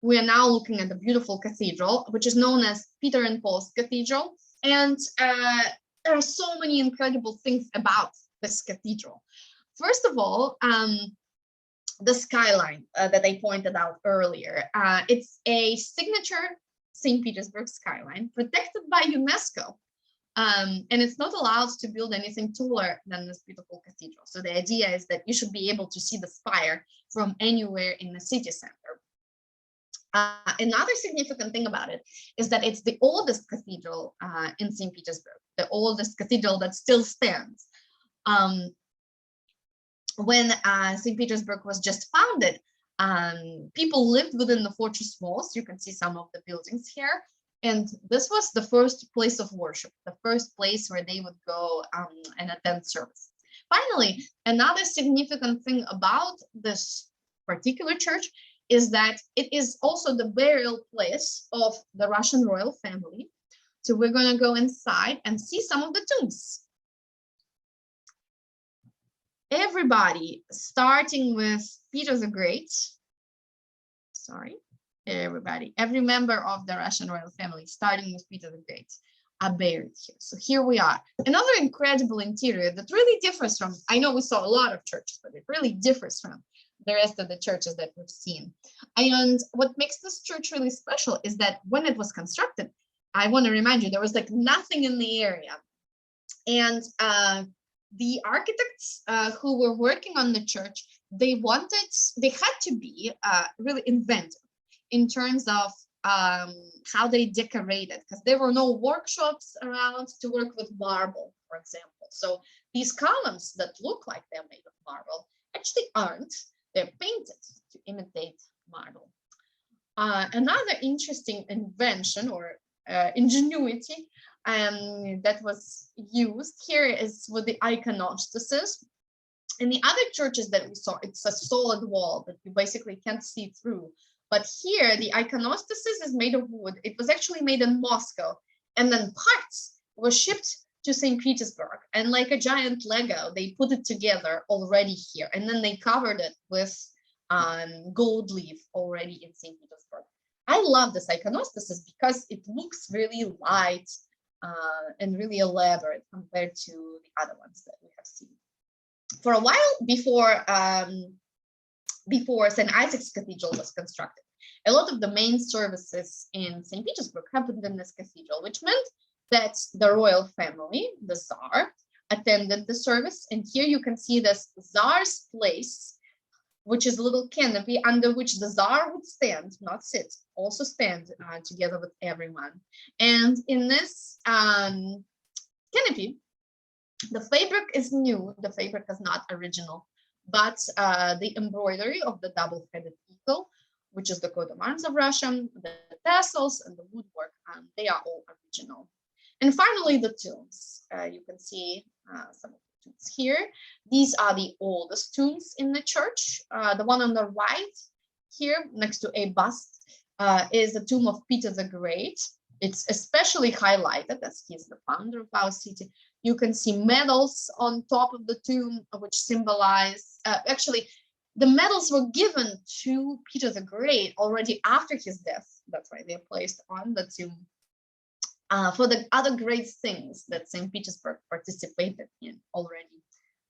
We are now looking at the beautiful cathedral, which is known as Peter and Paul's Cathedral. And there are so many incredible things about this cathedral. First of all, the skyline that I pointed out earlier. It's a signature St. Petersburg skyline protected by UNESCO. And it's not allowed to build anything taller than this beautiful cathedral. So the idea is that you should be able to see the spire from anywhere in the city center. Another significant thing about it is that it's the oldest cathedral in St. Petersburg, the oldest cathedral that still stands. When St. Petersburg was just founded, people lived within the fortress walls. You can see some of the buildings here. And this was the first place of worship, the first place where they would go and attend service. Finally, another significant thing about this particular church is that it is also the burial place of the Russian royal family. So we're going to go inside and see some of the tombs. Everybody, starting with Peter the Great, every member of the Russian royal family, starting with Peter the Great, are buried here. So here we are. Another incredible interior that really differs from, I know we saw a lot of churches, but it really differs from the rest of the churches that we've seen. And what makes this church really special is that when it was constructed, I want to remind you, there was like nothing in the area. And the architects who were working on the church, they had to be really inventive in terms of how they decorated, because there were no workshops around to work with marble, for example. So these columns that look like they're made of marble actually aren't. They're painted to imitate marble. Another interesting invention or ingenuity that was used here is with the iconostasis. In the other churches that we saw, it's a solid wall that you basically can't see through. But here, the iconostasis is made of wood. It was actually made in Moscow, and then parts were shipped to St. Petersburg. And like a giant Lego, they put it together already here, and then they covered it with gold leaf already in St. Petersburg. I love this iconostasis because it looks really light and really elaborate compared to the other ones that we have seen. For a while before St. Isaac's Cathedral was constructed, a lot of the main services in St. Petersburg happened in this cathedral, which meant that the royal family, the Tsar, attended the service. And here you can see this Tsar's place, which is a little canopy under which the Tsar would stand, not sit, also stand together with everyone. And in this canopy, the fabric is new, the fabric is not original, but the embroidery of the double-headed eagle, which is the coat of arms of Russia, the tassels and the woodwork, they are all original. And finally, the tombs. You can see some of the tombs here. These are the oldest tombs in the church. The one on the right here, next to a bust, is the tomb of Peter the Great. It's especially highlighted as he's the founder of our city. You can see medals on top of the tomb, which symbolize, actually, the medals were given to Peter the Great already after his death. That's why they're placed on the tomb for the other great things that St. Petersburg participated in already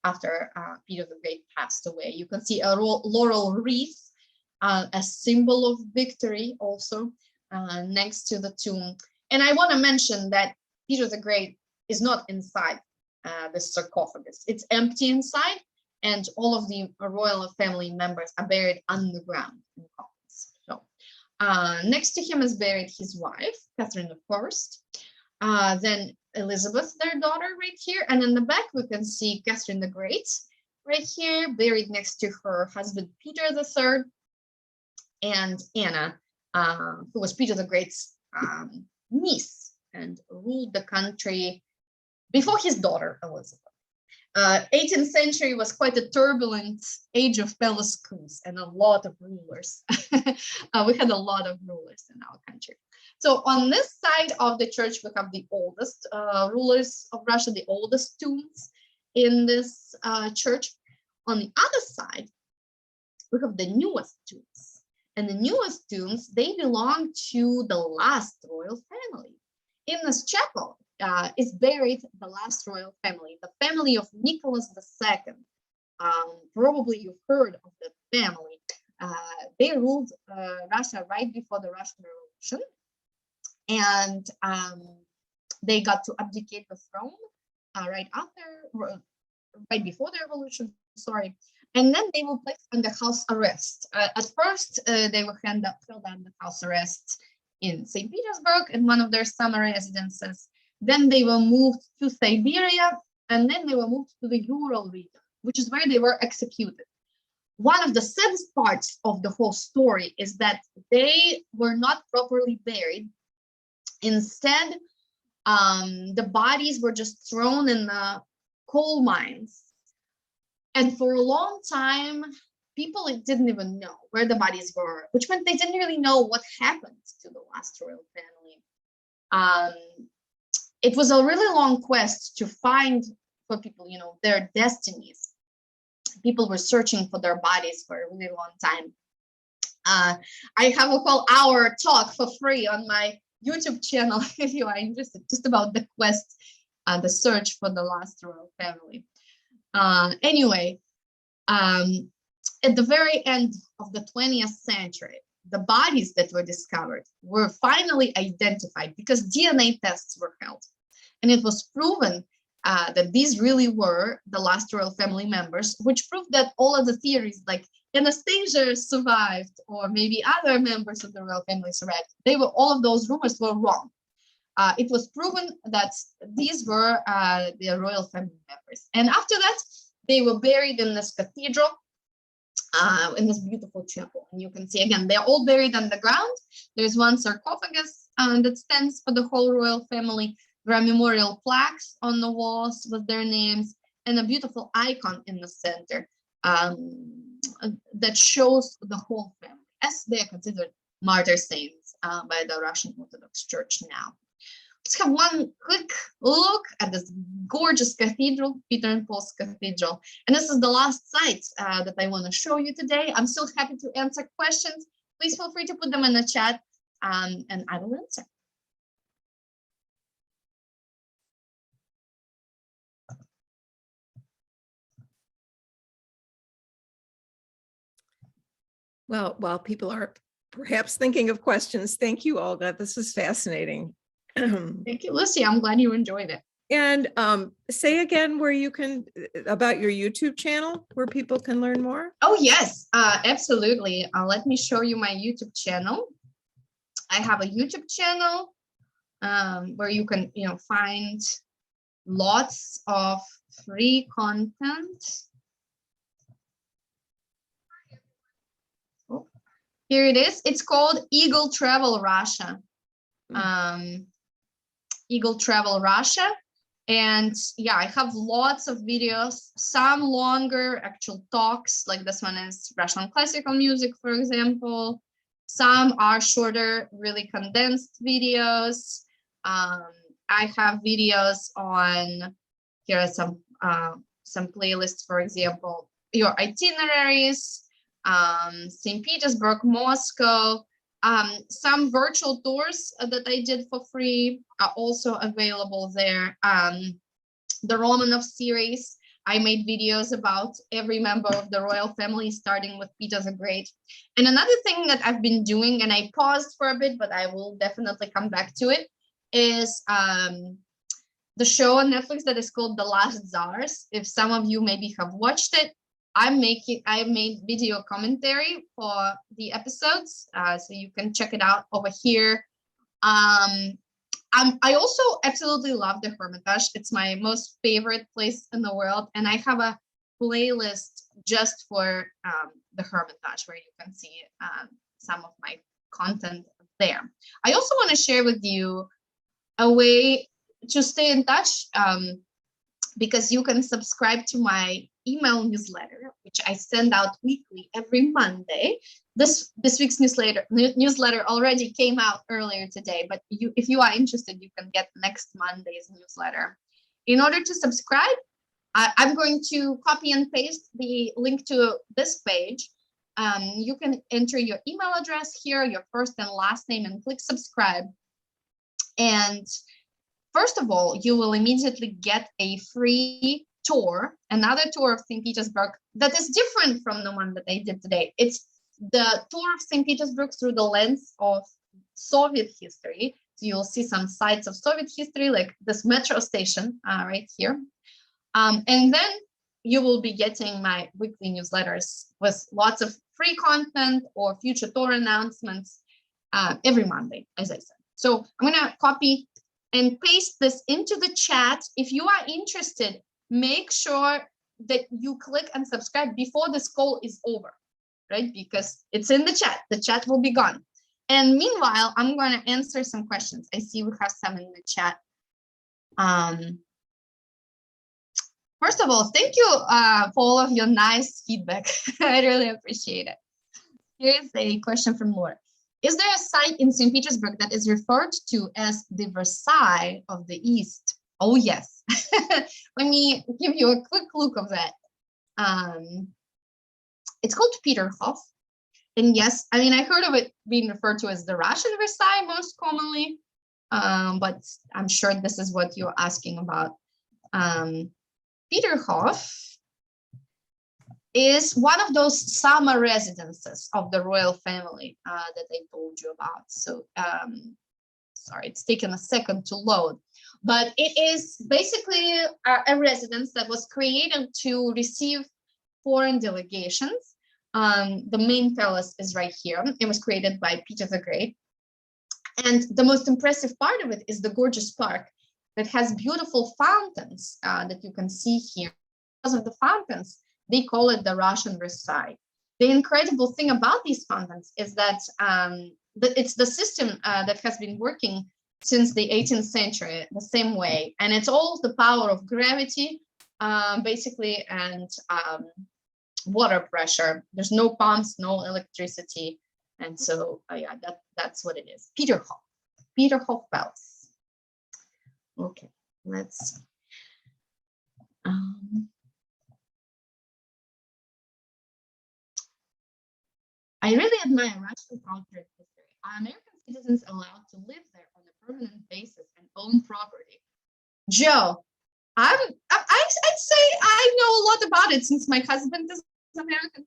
after Peter the Great passed away. You can see a laurel wreath, a symbol of victory also next to the tomb. And I want to mention that Peter the Great is not inside the sarcophagus. It's empty inside, and all of the royal family members are buried underground in coffins. So next to him is buried his wife, Catherine I, then Elizabeth, their daughter, right here. And in the back, we can see Catherine the Great right here, buried next to her husband, Peter III, and Anna, who was Peter the Great's niece and ruled the country before his daughter, Elizabeth. 18th century was quite a turbulent age of palace coups and a lot of rulers. We had a lot of rulers in our country. So on this side of the church, we have the oldest rulers of Russia, the oldest tombs in this church. On the other side, we have the newest tombs. And the newest tombs, they belong to the last royal family. In this chapel is buried the last royal family, the family of Nicholas II. Probably you've heard of the family. They ruled Russia right before the Russian Revolution. And they got to abdicate the throne right before the revolution, sorry. And then they were placed under house arrest. At first, they were held under house arrest in St. Petersburg in one of their summer residences. Then they were moved to Siberia, and then they were moved to the Ural region, which is where they were executed. One of the saddest parts of the whole story is that they were not properly buried. Instead, the bodies were just thrown in the coal mines. And for a long time, people didn't even know where the bodies were, which meant they didn't really know what happened to the last royal family. It was a really long quest to find for people, their destinies. People were searching for their bodies for a really long time. I have a whole hour talk for free on my YouTube channel if you are interested, just about the quest, the search for the last royal family. Anyway, at the very end of the 20th century, the bodies that were discovered were finally identified because DNA tests were held. And it was proven that these really were the last royal family members, which proved that all of the theories like Anastasia survived or maybe other members of the royal family survived, all of those rumors were wrong. It was proven that these were the royal family members. And after that, they were buried in this cathedral, in this beautiful chapel. And you can see, again, they're all buried underground. There's one sarcophagus that stands for the whole royal family. There are memorial plaques on the walls with their names and a beautiful icon in the center that shows the whole family, as they are considered martyr saints by the Russian Orthodox Church now. Let's have one quick look at this gorgeous cathedral, Peter and Paul's Cathedral. And this is the last site that I want to show you today. I'm still happy to answer questions. Please feel free to put them in the chat. and I will answer. Well, while people are perhaps thinking of questions, thank you, Olga. This is fascinating. Thank you, Lucy. I'm glad you enjoyed it. And say again where you can, about your YouTube channel, where people can learn more. Oh, yes, absolutely. Let me show you my YouTube channel. I have a YouTube channel where you can, find lots of free content. Oh, here it is. It's called Eagle Travel Russia. Eagle Travel Russia. And yeah, I have lots of videos, some longer actual talks, like this one is Russian classical music, for example. Some are shorter, really condensed videos. I have videos on, here are some playlists, for example, your itineraries, St. Petersburg, Moscow. Some virtual tours that I did for free are also available there. The Romanov series, I made videos about every member of the royal family, starting with Peter the Great. And another thing that I've been doing, and I paused for a bit, but I will definitely come back to it, is the show on Netflix that is called The Last Tsars. If some of you maybe have watched it, I made video commentary for the episodes, so you can check it out over here. I also absolutely love the Hermitage. It's my most favorite place in the world, and I have a playlist just for the Hermitage where you can see some of my content there. I also want to share with you a way to stay in touch, because you can subscribe to my email newsletter, which I send out weekly every Monday. This week's newsletter already came out earlier today, but if you are interested, you can get next Monday's newsletter. In order to subscribe, I'm going to copy and paste the link to this page. You can enter your email address here, your first and last name, and click subscribe. And first of all, you will immediately get a free tour, another tour of St. Petersburg that is different from the one that I did today. It's the tour of St. Petersburg through the lens of Soviet history. So you'll see some sites of Soviet history, like this metro station right here. And then you will be getting my weekly newsletters with lots of free content or future tour announcements every Monday, as I said. So I'm going to copy and paste this into the chat. If you are interested, make sure that you click and subscribe before this call is over, right? Because it's in the chat. The chat will be gone. And meanwhile, I'm going to answer some questions. I see we have some in the chat. First of all, thank you for all of your nice feedback. I really appreciate it. Here's a question from Laura. Is there a site in St. Petersburg that is referred to as the Versailles of the East? Oh, yes. Let me give you a quick look of that. It's called Peterhof. And yes, I mean, I heard of it being referred to as the Russian Versailles most commonly, but I'm sure this is what you're asking about. Peterhof is one of those summer residences of the royal family that I told you about. So, sorry, it's taken a second to load, but it is basically a residence that was created to receive foreign delegations. The main palace is right here. It was created by Peter the Great. And the most impressive part of it is the gorgeous park that has beautiful fountains that you can see here. Because of the fountains, they call it the Russian Versailles. The incredible thing about these fountains is that it's the system that has been working since the 18th century, the same way. And it's all the power of gravity, basically, and water pressure. There's no pumps, no electricity. And so, yeah, that's what it is. Peterhof Palace. Okay, let's. I really admire Russian culture and history. Americans citizens allowed to live there on a permanent basis and own property? Joe, I'd say I know a lot about it since my husband is American.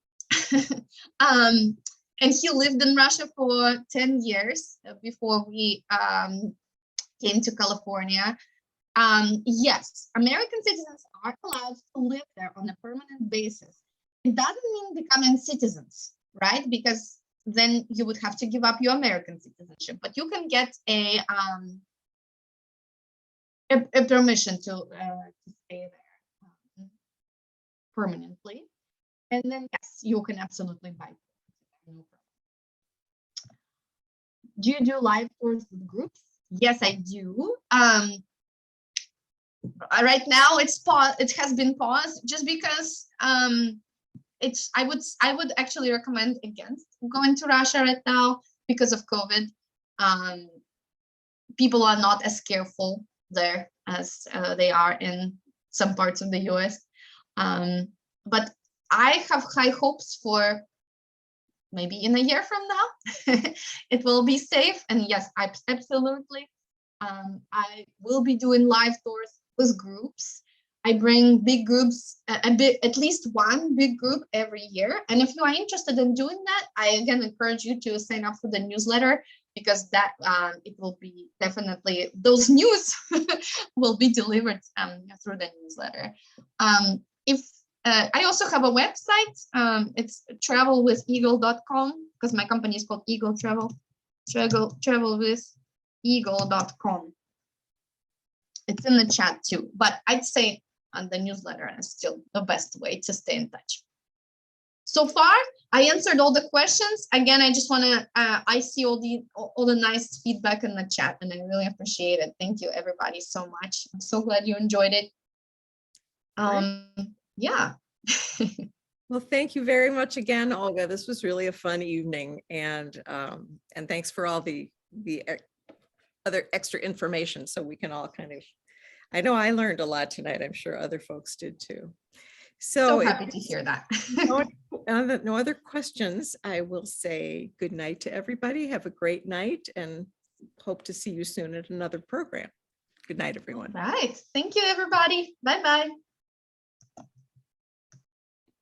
And he lived in Russia for 10 years before we came to California. Yes, American citizens are allowed to live there on a permanent basis. It doesn't mean becoming citizens, right? Because then you would have to give up your American citizenship, but you can get a permission to stay there permanently. And then, yes, you can absolutely buy. No problem. Do you do live tours with groups? Yes, I do. Right now, it's paused. It has been paused just because I would actually recommend against going to Russia right now because of COVID. People are not as careful there as they are in some parts of the US. But I have high hopes for maybe in a year from now, it will be safe. And yes, absolutely. I will be doing live tours with groups. I bring big groups, at least one big group every year. And if you are interested in doing that, I again encourage you to sign up for the newsletter, because that it will be definitely, those news will be delivered through the newsletter. If I also have a website, it's travelwitheagle.com, because my company is called Eagle Travel, travelwitheagle.com. It's in the chat too, but I'd say on the newsletter is still the best way to stay in touch. So far, I answered all the questions. Again, I just want to, I see all the nice feedback in the chat, and I really appreciate it. Thank you, everybody, so much. I'm so glad you enjoyed it. Yeah. Well, thank you very much again, Olga. This was really a fun evening, and thanks for all the other extra information, so we can all kind of, I know I learned a lot tonight. I'm sure other folks did too. So happy to hear that. No other questions. I will say good night to everybody. Have a great night, and hope to see you soon at another program. Good night, everyone. All right. Thank you, everybody. Bye-bye.